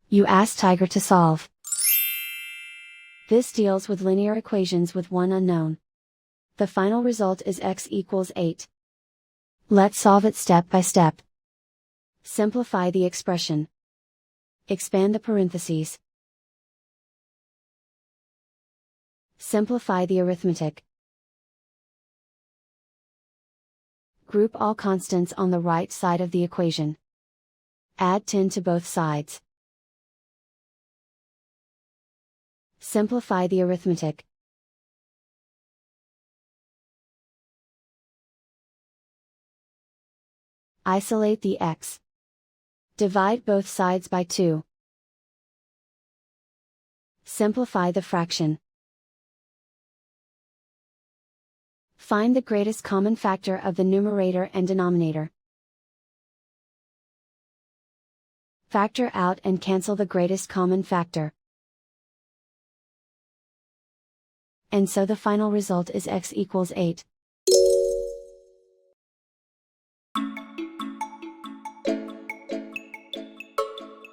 You ask Tiger to solve. This deals with linear equations with one unknown. The final result is x equals 8. Let's solve it step by step. Simplify the expression. Expand the parentheses. Simplify the arithmetic. Group all constants on the right side of the equation. Add 10 to both sides. Simplify the arithmetic. Isolate the x. Divide both sides by 2. Simplify the fraction. Find the greatest common factor of the numerator and denominator. Factor out and cancel the greatest common factor. And so the final result is x equals 8.